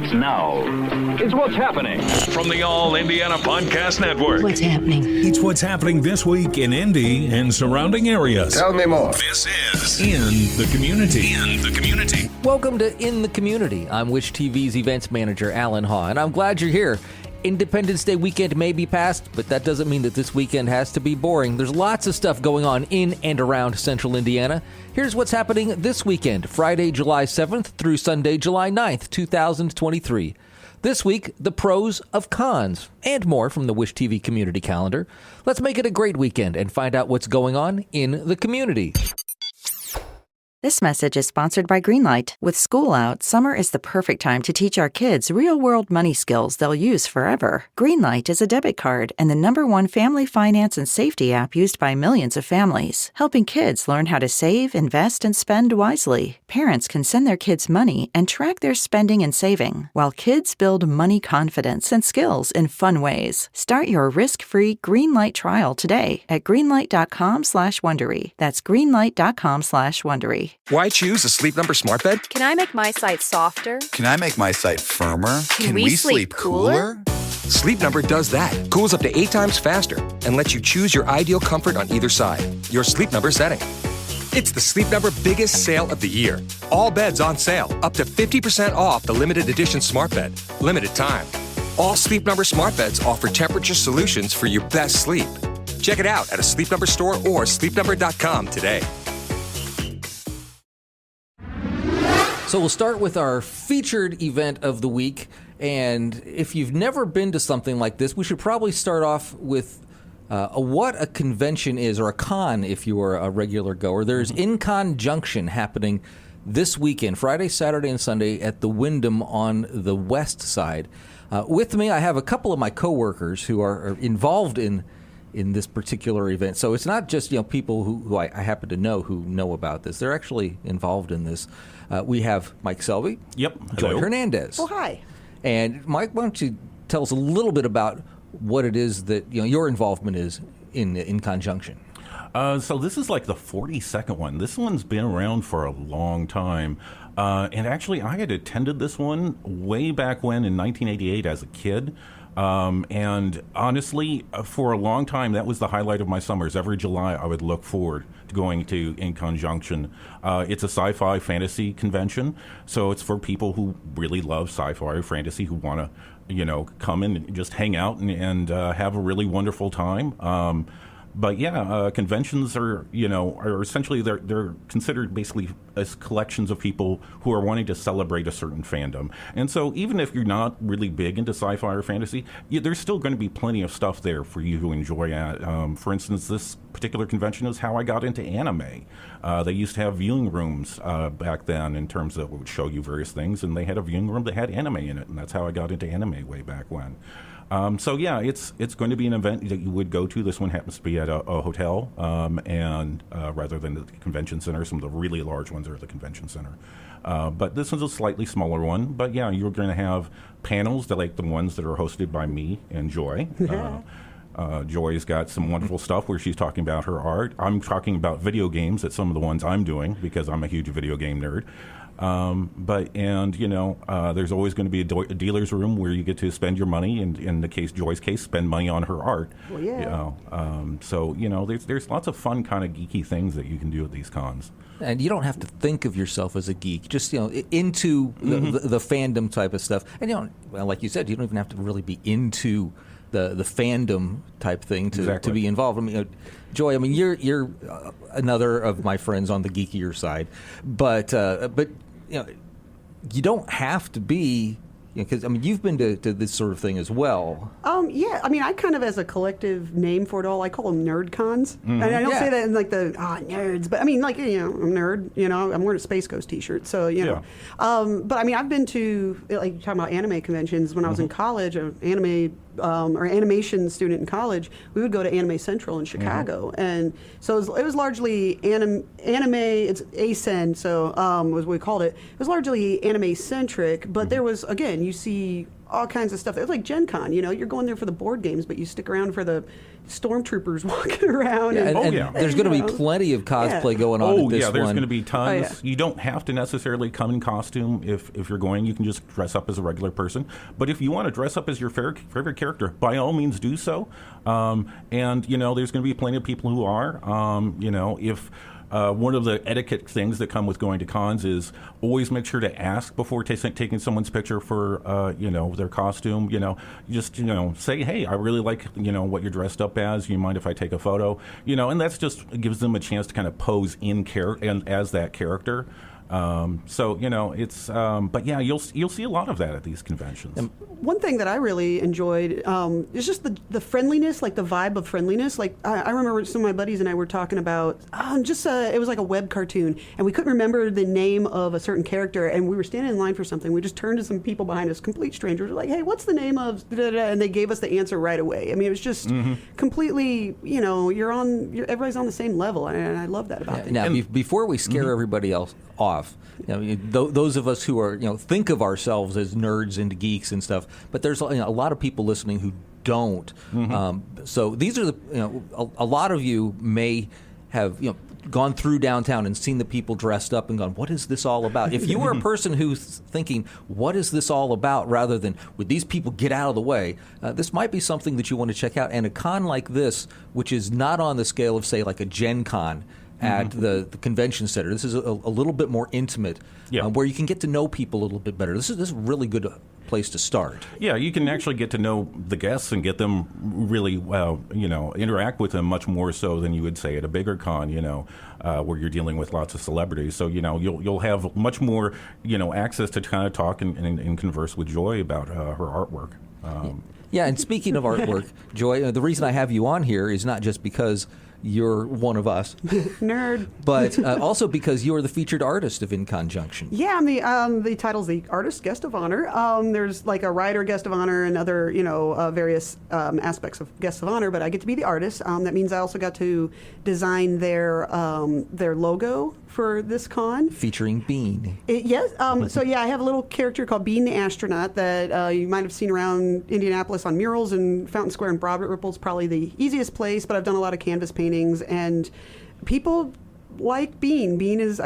starts now. It's What's Happening from the All Indiana Podcast Network. What's happening? It's what's happening this week in Indy and surrounding areas. Tell me more. This is In the Community. In the Community. Welcome to In the Community. I'm Wish TV's Events Manager Allan Haw, and I'm glad you're here. Independence Day weekend may be past, but that doesn't mean that this weekend has to be boring. There's lots of stuff going on in and around central Indiana. Here's what's happening this weekend, Friday, July 7th through Sunday, July 9th, 2023. This week, the pros of cons, and more from the Wish TV community calendar. Let's make it a great weekend and find out what's going on in the community. This message is sponsored by Greenlight. With school out, summer is the perfect time to teach our kids real-world money skills they'll use forever. Greenlight is a debit card and the #1 family finance and safety app used by millions of families, helping kids learn how to save, invest, and spend wisely. Parents can send their kids money and track their spending and saving, while kids build money confidence and skills in fun ways. Start your risk-free Greenlight trial today at greenlight.com/Wondery. That's greenlight.com/Wondery. Why choose a Sleep Number smart bed? Can I make my site softer? Can I make my site firmer? Can we sleep cooler? Sleep Number does that. Cools up to 8 times faster and lets you choose your ideal comfort on either side. Your Sleep Number setting. It's the Sleep Number biggest sale of the year. All beds on sale, up to 50% off the limited edition smart bed. Limited time. All Sleep Number smart beds offer temperature solutions for your best sleep. Check it out at a Sleep Number store or sleepnumber.com today. So we'll start with our featured event of the week. And if you've never been to something like this, we should probably start off with what a convention is, or a con if you are a regular goer. There's InConJunction happening this weekend, Friday, Saturday, and Sunday at the Wyndham on the west side. With me, I have a couple of my coworkers who are involved in this particular event. So it's not just people who I happen to know who know about this. They're actually involved in this. We have Mike Selby. Yep. Joy Hello. Hernandez. Oh, hi. And Mike, why don't you tell us a little bit about what it is that your involvement is in InConJunction? So this is like the 42nd one. This one's been around for a long time. And actually, I had attended this one way back when in 1988 as a kid. And honestly, for a long time, that was the highlight of my summers. Every July, I would look forward to going to InConJunction. It's a sci-fi fantasy convention, so it's for people who really love sci-fi or fantasy, who want to, come in and just hang out and have a really wonderful time. But yeah, conventions are essentially they're considered basically as collections of people who are wanting to celebrate a certain fandom. And so even if you're not really big into sci-fi or fantasy, there's still going to be plenty of stuff there for you to enjoy at. For instance, this particular convention is how I got into anime. They used to have viewing rooms back then in terms of it would show you various things, and they had a viewing room that had anime in it, and that's how I got into anime way back when. So yeah, it's going to be an event that you would go to. This one happens to be at a hotel, and rather than the convention center. Some of the really large ones are at the convention center. But this one's a slightly smaller one. But yeah, you're going to have panels that like the ones that are hosted by me and Joy. Joy's got some wonderful stuff where she's talking about her art. I'm talking about video games at some of the ones I'm doing because I'm a huge video game nerd. There's always going to be a dealer's room where you get to spend your money, and in the Joy's case, spend money on her art. Well, yeah. There's lots of fun kind of geeky things that you can do at these cons. And you don't have to think of yourself as a geek, just into the fandom type of stuff. And like you said, you don't even have to really be into the fandom type thing to be involved. I mean, Joy, you're another of my friends on the geekier side, but you don't have to be, because you've been to this sort of thing as well. Yeah. I kind of, as a collective name for it all, I call them nerd cons. And I don't say that in like the nerds, but I'm a nerd. I'm wearing a Space Ghost T-shirt, so But I've been to, like, talking about anime conventions when I was in college. An anime or animation student in college, we would go to Anime Central in Chicago, and so it was largely anime. It's ASEN, so was what we called it. It was largely anime centric, but there was, again, and you see all kinds of stuff. It's like Gen Con, you're going there for the board games, but you stick around for the stormtroopers walking around. And there's going to be plenty of cosplay going on at this one. There's going to be tons. Oh, yeah. You don't have to necessarily come in costume if you're going. You can just dress up as a regular person. But if you want to dress up as your favorite character, by all means do so. And, there's going to be plenty of people who are. If one of the etiquette things that come with going to cons is always make sure to ask before taking someone's picture for, their costume. Just say, hey, I really like, what you're dressed up as. You mind if I take a photo? And that's just gives them a chance to kind of pose in and as that character. It's but yeah, you'll see a lot of that at these conventions. One thing that I really enjoyed is just the friendliness, like the vibe of friendliness. Like I remember some of my buddies and I were talking about it was like a web cartoon, and we couldn't remember the name of a certain character, and we were standing in line for something. We just turned to some people behind us, complete strangers, like, hey, what's the name of da-da-da? And they gave us the answer right away. I mean, it was just completely, everybody's on the same level, and I love that about it. Now, before we scare everybody else off, those of us who are, think of ourselves as nerds and geeks and stuff, but there's a lot of people listening who don't. So these are a lot of you may have, gone through downtown and seen the people dressed up and gone, what is this all about? If you were a person who's thinking, what is this all about, rather than, would these people get out of the way, this might be something that you want to check out. And a con like this, which is not on the scale of, say, like a Gen Con at the convention center. This is a little bit more intimate, where you can get to know people a little bit better. This is a really good place to start. Yeah, you can actually get to know the guests and get them really, interact with them much more so than you would say at a bigger con, where you're dealing with lots of celebrities. So, you'll have much more, access to kind of talk and converse with Joy about her artwork. Yeah, and speaking of artwork, Joy, the reason I have you on here is not just because you're one of us. Nerd. But also because you're the featured artist of InConJunction. Yeah, I'm the title's the artist guest of honor. There's like a writer guest of honor and other, various aspects of guest of honor, but I get to be the artist. That means I also got to design their logo for this con. Featuring Bean. Yes. I have a little character called Bean the Astronaut that you might have seen around Indianapolis on murals, and Fountain Square and Broad Ripple's probably the easiest place, but I've done a lot of canvas paintings, and people like Bean. Bean is,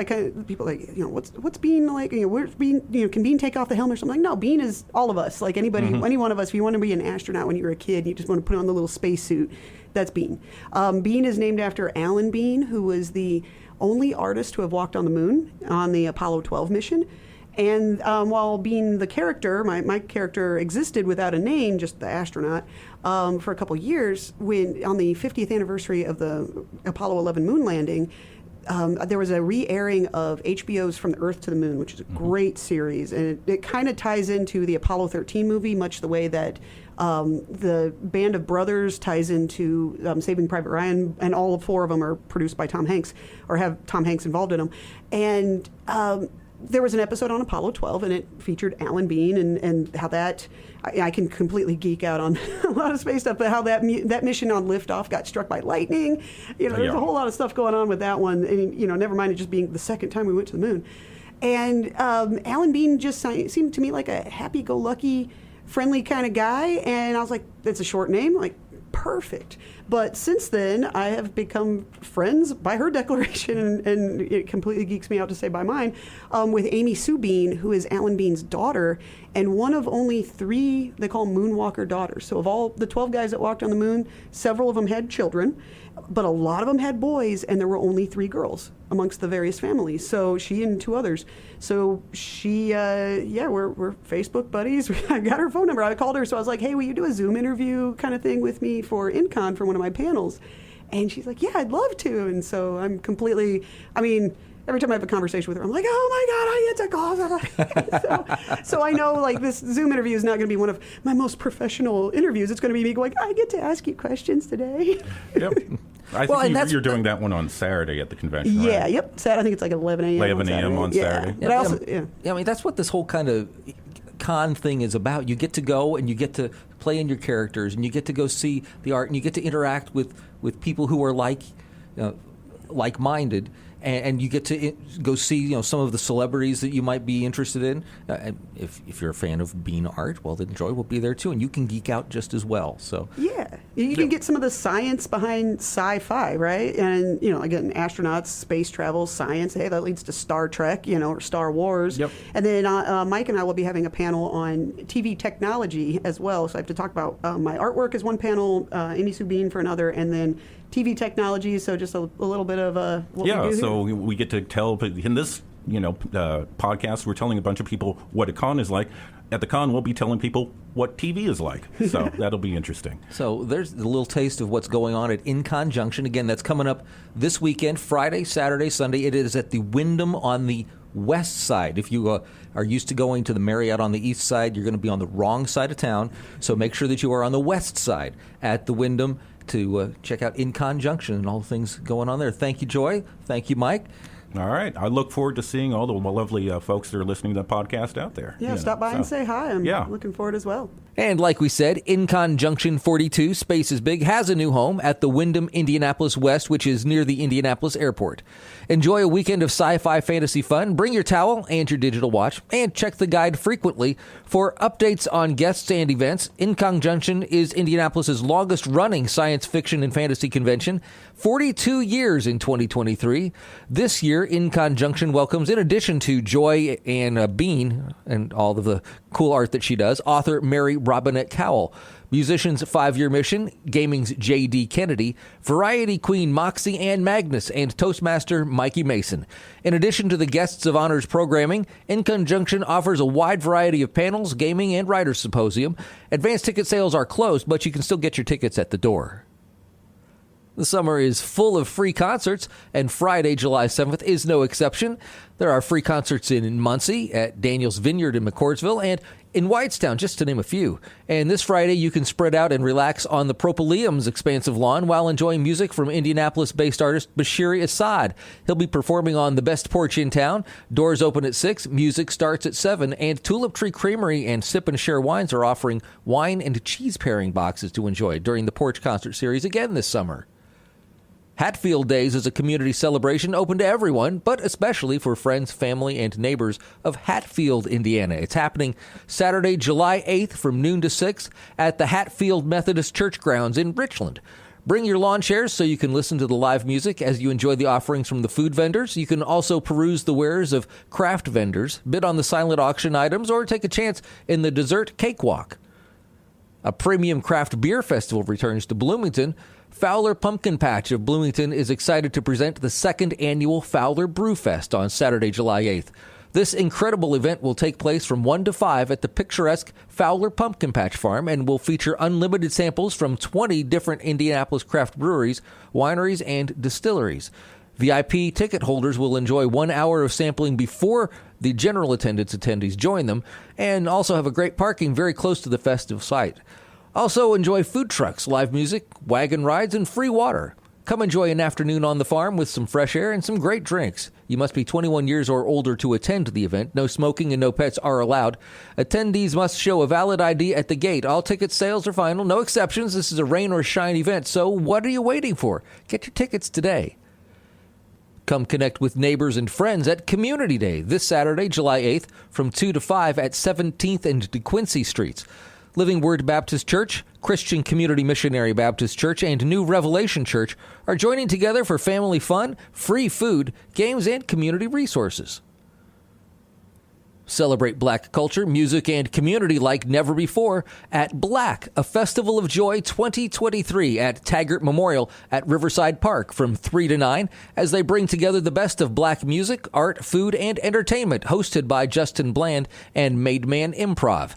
people like, what's Bean like? Where's Bean? Can Bean take off the helmet or something? Like, no, Bean is all of us. Like anybody, any one of us, if you want to be an astronaut when you were a kid, you just want to put on the little spacesuit, that's Bean. Bean is named after Alan Bean, who was the only artist to have walked on the moon on the Apollo 12 mission. And while being the character, my character existed without a name, just the astronaut, for a couple years, when on the 50th anniversary of the Apollo 11 moon landing, there was a re-airing of HBO's From the Earth to the Moon, which is a great series. And it kind of ties into the Apollo 13 movie, much the way that the Band of Brothers ties into Saving Private Ryan, and all 4 of them are produced by Tom Hanks, or have Tom Hanks involved in them. And there was an episode on Apollo 12, and it featured Alan Bean, and how that, I can completely geek out on a lot of space stuff, but how that mission on liftoff got struck by lightning. There's a whole lot of stuff going on with that one, and never mind it just being the second time we went to the moon. And Alan Bean just seemed to me like a happy-go-lucky, friendly kind of guy, and I was like, it's a short name, like, perfect. But since then, I have become friends by her declaration, and it completely geeks me out to say by mine, with Amy Sue Bean, who is Alan Bean's daughter, and one of only 3 they call moonwalker daughters. So of all the 12 guys that walked on the moon, several of them had children, but a lot of them had boys, and there were only 3 girls amongst the various families. So she and 2 others. So she, we're Facebook buddies. I got her phone number. I called her, so I was like, hey, will you do a Zoom interview kind of thing with me for InCon for one of my panels? And she's like, yeah, I'd love to. And so I'm completely, every time I have a conversation with her, I'm like, oh my God, I get to call. So I know, like, this Zoom interview is not going to be one of my most professional interviews. It's going to be me going, I get to ask you questions today. Yep. I think you're doing that one on Saturday at the convention, right? Yeah, yep. Saturday, I think it's like 11 a.m. 11 a.m. on Saturday. But I also, that's what this whole kind of con thing is about. You get to go and you get to play in your characters, and you get to go see the art, and you get to interact with people who are like-minded. and you get to go see some of the celebrities that you might be interested in. If you're a fan of bean art, well, then Joy will be there too, and you can geek out just as well. So yeah, you can get some of the science behind sci-fi, right? And again, astronauts, space travel, science. Hey, that leads to Star Trek, or Star Wars. Yep. And then Mike and I will be having a panel on TV technology as well. So I have to talk about my artwork as one panel, Amy Sue Bean for another, and then TV technology. So just a little bit of what we do so here. we get to tell in this podcast, we're telling a bunch of people what a con is like. At the con, we'll be telling people what TV is like. So that'll be interesting. So there's a little taste of what's going on at InConJunction. Again, that's coming up this weekend, Friday, Saturday, Sunday. It is at the Wyndham on the west side. If you are used to going to the Marriott on the east side, you're going to be on the wrong side of town. So make sure that you are on the west side at the Wyndham to check out InConJunction and all the things going on there. Thank you, Joy. Thank you, Mike. All right. I look forward to seeing all the lovely folks that are listening to the podcast out there. Yeah, stop by and say hi. I'm looking forward as well. And like we said, InConJunction 42, Space is Big, has a new home at the Wyndham Indianapolis West, which is near the Indianapolis airport. Enjoy a weekend of sci-fi fantasy fun. Bring your towel and your digital watch, and check the guide frequently for updates on guests and events. InConJunction is Indianapolis' longest-running science fiction and fantasy convention, 42 years in 2023. This year, InConJunction welcomes, in addition to Joy and Bean and all of the cool art that she does, author Mary Robinette Cowell, musicians 5-Year Mission, gaming's J.D. Kennedy, variety queen Moxie Ann Magnus, and Toastmaster Mikey Mason. In addition to the Guests of Honors programming, InConJunction offers a wide variety of panels, gaming, and writers' symposium. Advance ticket sales are closed, but you can still get your tickets at the door. The summer is full of free concerts, and Friday, July 7th, is no exception. There are free concerts in Muncie, at Daniel's Vineyard in McCordsville, and in Whitestown, just to name a few. And this Friday, you can spread out and relax on the Propylaeum's expansive lawn while enjoying music from Indianapolis-based artist Bashiri Asad. He'll be performing on the best porch in town. Doors open at 6, music starts at 7, and Tulip Tree Creamery and Sip and Share Wines are offering wine and cheese pairing boxes to enjoy during the Porch concert series again this summer. Hatfield Days is a community celebration open to everyone, but especially for friends, family, and neighbors of Hatfield, Indiana. It's happening Saturday, July 8th from noon to 6 at the Hatfield Methodist Church grounds in Richland. Bring your lawn chairs so you can listen to the live music as you enjoy the offerings from the food vendors. You can also peruse the wares of craft vendors, bid on the silent auction items, or take a chance in the dessert cakewalk. A premium craft beer festival returns to Bloomington. Fowler Pumpkin Patch of Bloomington is excited to present the second annual Fowler Brewfest on Saturday, July 8th. This incredible event will take place from 1 to 5 at the picturesque Fowler Pumpkin Patch Farm and will feature unlimited samples from 20 different Indianapolis craft breweries, wineries, and distilleries. VIP ticket holders will enjoy 1 hour of sampling before the general attendance attendees join them, and also have a great parking very close to the festive site. Also enjoy food trucks, live music, wagon rides, and free water. Come enjoy an afternoon on the farm with some fresh air and some great drinks. You must be 21 years or older to attend the event. No smoking and no pets are allowed. Attendees must show a valid ID at the gate. All ticket sales are final, no exceptions. This is a rain or shine event, so what are you waiting for? Get your tickets today. Come connect with neighbors and friends at Community Day this Saturday, July 8th, from 2 to 5 at 17th and DeQuincy Streets. Living Word Baptist Church, Christian Community Missionary Baptist Church, and New Revelation Church are joining together for family fun, free food, games, and community resources. Celebrate Black culture, music, and community like never before at Black, a Festival of Joy 2023 at Taggart Memorial at Riverside Park from 3 to 9 as they bring together the best of Black music, art, food, and entertainment, hosted by Justin Bland and Made Man Improv.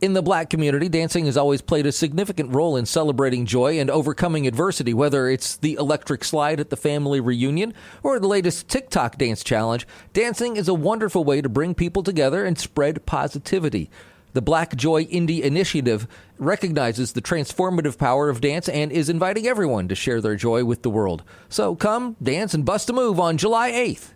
In the Black community, dancing has always played a significant role in celebrating joy and overcoming adversity, whether it's the electric slide at the family reunion or the latest TikTok dance challenge. Dancing is a wonderful way to bring people together and spread positivity. The Black Joy Indie Initiative recognizes the transformative power of dance and is inviting everyone to share their joy with the world. So come, dance, and bust a move on July 8th.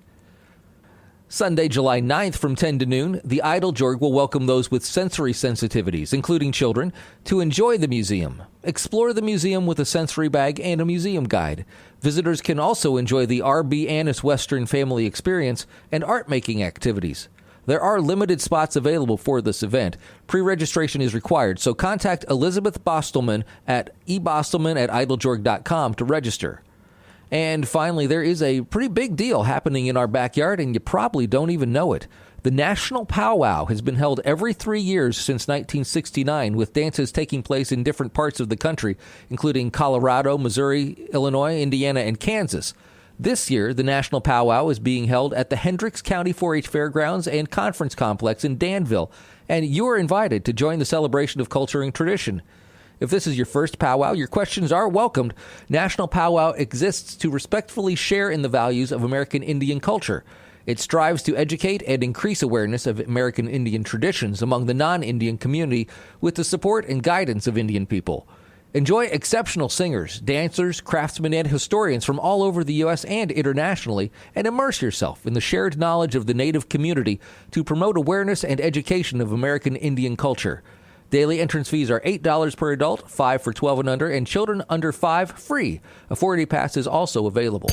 Sunday, July 9th from 10 to noon, the Eiteljorg will welcome those with sensory sensitivities, including children, to enjoy the museum. Explore the museum with a sensory bag and a museum guide. Visitors can also enjoy the R.B. Annis Western Family Experience and art-making activities. There are limited spots available for this event. Pre-registration is required, so contact Elizabeth Bostelman at ebostelman@eiteljorg.com to register. And finally, there is a pretty big deal happening in our backyard, and you probably don't even know it. The National Powwow has been held every 3 years since 1969, with dances taking place in different parts of the country, including Colorado, Missouri, Illinois, Indiana, and Kansas. This year, the National Powwow is being held at the Hendricks County 4-H Fairgrounds and Conference Complex in Danville, and you are invited to join the celebration of culture and tradition. If this is your first powwow, your questions are welcomed. National Powwow exists to respectfully share in the values of American Indian culture. It strives to educate and increase awareness of American Indian traditions among the non-Indian community with the support and guidance of Indian people. Enjoy exceptional singers, dancers, craftsmen, and historians from all over the U.S. and internationally, and immerse yourself in the shared knowledge of the Native community to promote awareness and education of American Indian culture. Daily entrance fees are $8 per adult, $5 for 12 and under, and children under 5 free. A 4-day pass is also available.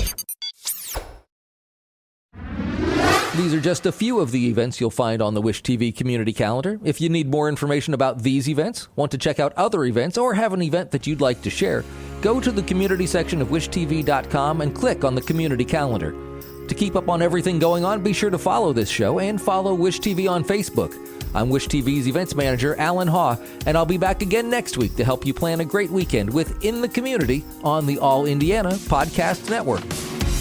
These are just a few of the events you'll find on the Wish TV community calendar. If you need more information about these events, want to check out other events, or have an event that you'd like to share, go to the community section of wishtv.com and click on the community calendar. To keep up on everything going on, be sure to follow this show and follow Wish TV on Facebook. I'm Wish TV's Events Manager Allan Haw, and I'll be back again next week to help you plan a great weekend with In the Community on the All Indiana Podcast Network.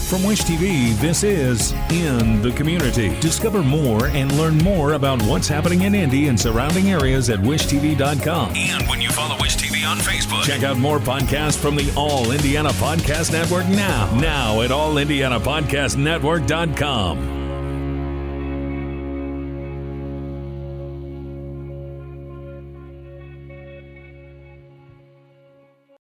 From Wish TV, this is In the Community. Discover more and learn more about what's happening in Indy and surrounding areas at wishtv.com. And when you follow Wish TV on Facebook. Check out more podcasts from the All Indiana Podcast Network now at allindianapodcastnetwork.com.